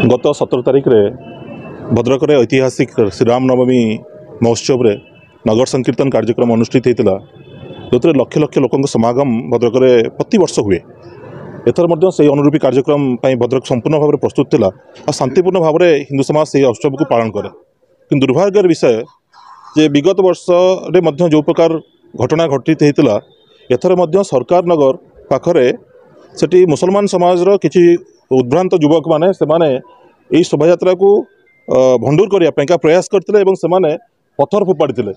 गत 17 तारिख रे भद्रक रे ऐतिहासिक श्रीराम नवमी महोत्सव रे नगर संकीर्तन कार्यक्रम अनुष्ठित होता जो लक्ष लक्ष लोक समागम भद्रक रे प्रति वर्ष हुए। एथर मध्य से अनुरूपी कार्यक्रम भद्रक संपूर्ण भाव में प्रस्तुत थिला और शांतिपूर्ण भाव में हिंदू समाज से उत्सव को पालन करे। कि दुर्भाग्यर विषय जे विगत वर्ष रे मध्य जो प्रकार घटना घटित होता एथर मध्य सरकार नगर पाखरे सेठी मुसलमान समाज किसी उद्भ्रांत युवक माने सेमाने यही शोभा यात्रा को भंडूर करने प्रयास करते पत्थर फोपाड़ी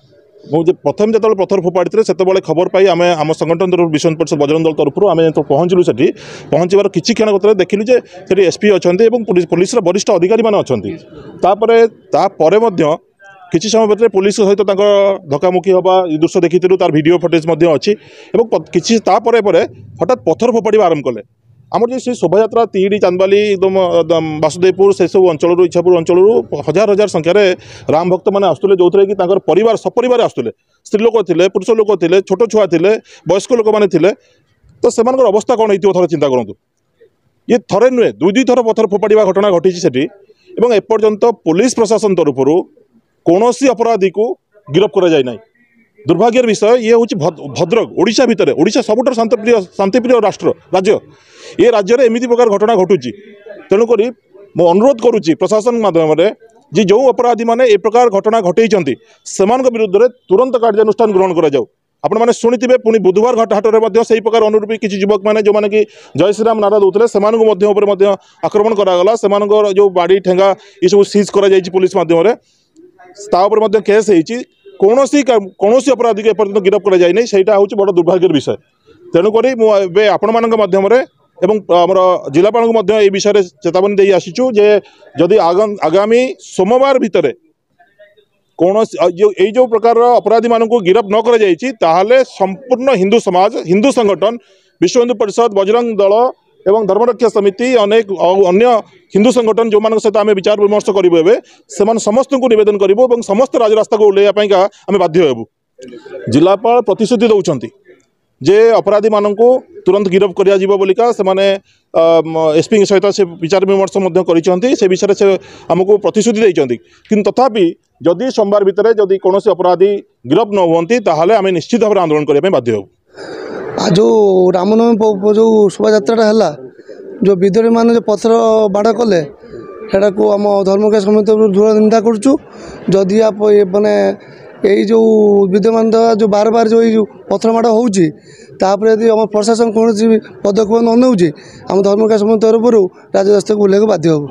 प्रथम जो पत्थर फोपाड़ी से खबर पाई आम आम संगठन तरफ विश्व परिषद बजरंग दल तरफ आम जो पहुँचलु से पहुँचार किसी क्षण कतर देखिलु जे सेठी एसपी अच्छा पुलिस वरिष्ठ अधिकारी मैंने अच्छा किसी समय भर पुलिस सहित धक्कामुखी हवा दृश्य देखी तार वीडियो फुटेज अच्छी किसी हठात पत्थर फोपाड़ा आरंभ कले। आमर जो शोभा यात्रा तिहिडी चांदबाली एकदम वासुदेवपुर से सब अंचल इच्छापुर अंचल हजार हजार संख्यार राम भक्त मैंने आसुले जो थे कि परिवार सपरिवार आसुले स्त्री लोक थे पुरुष लोक थे छोट छुआ थे वयस्क लोक मैंने तो से अवस्था कौन हो थोड़ा चिंता करूँ। ये थरे नुहे दुई थर पत्थर फोपाड़ा घटना घटी सेठी एवं एपर्यंत पुलिस प्रशासन तरफ कौन अपराधी को गिरफ्त कर जाए ना। दुर्भाग्यर विषय ये हूँ भद्रक ओडिशा भितर ओडिशा सबुठ शांतिप्रिय राष्ट्र राज्य ये राज्य में एमती प्रकार घटना घटुची। तेणुक मु अनुरोध करुच्ची प्रशासन माध्यम जी जो अपराधी मैंने ए प्रकार घटना घटई से विरुद्ध में तुरंत कार्यानुष्ठान ग्रहण कर जाऊ। आपण मैंने शुणिथे पुणी बुधवार घाटे से प्रकार अनुरूपी किसी युवक मैंने जो मैंने कि जय श्रीराम नारा दूसरे से आक्रमण करागला से जो बाड़ी ठेंगा ये सब सीज कर पुलिस माध्यम केस होती कौन अपराधी को एपर्यंत गिरफ्त कर जाए सहीटा हूँ बड़ दुर्भाग्यर विषय। तेणुक आपण मान माध्यम एवं आमर जिलापाल ये विषय में चेतावनी दे आसीचु जे जदि आगामी सोमवार भितर कौन जो प्रकार अपराधी मान गिरफ्त न कर संपूर्ण हिंदू समाज हिंदू संगठन विश्व हिंदू परिषद बजरंग दल एवं धर्मरक्षा समिति अनेक अन्य हिंदू संगठन जो सहित आम विचार विमर्श करें से समस्त को निवेदन करूँ समस्त राजरास्ता को ओह्लैवाई आम बाध्य हेबू। जिलापाल प्रतिश्रुति दौरान जे अपराधी मान तुरंत गिरफ्त करा से एसपी सहित से विचार विमर्श से विषय से आमको प्रतिश्रुति देते कि तथापि जदि सोमवार भितर जदि कौन अपराधी गिरफ्त न हुंती ताहले आम निश्चित भाव आंदोलन करने बाध्य हेबू। आज जो रामनवमी जो शोभा यात्रा है जो विद्रोही मान जो पत्थर बाड़ कले सेटा को आम धर्मका समिति दृढ़ निंदा करुचु। जदि आप माने यही जो विद्यमान जो बार बार जो पत्थर माड़ होपर यदि आम प्रशासन कौन पदक्षेप न नौ आम धर्मका समिति तरफ राजरास्ता को ओह्लैक बाध्य हेबू।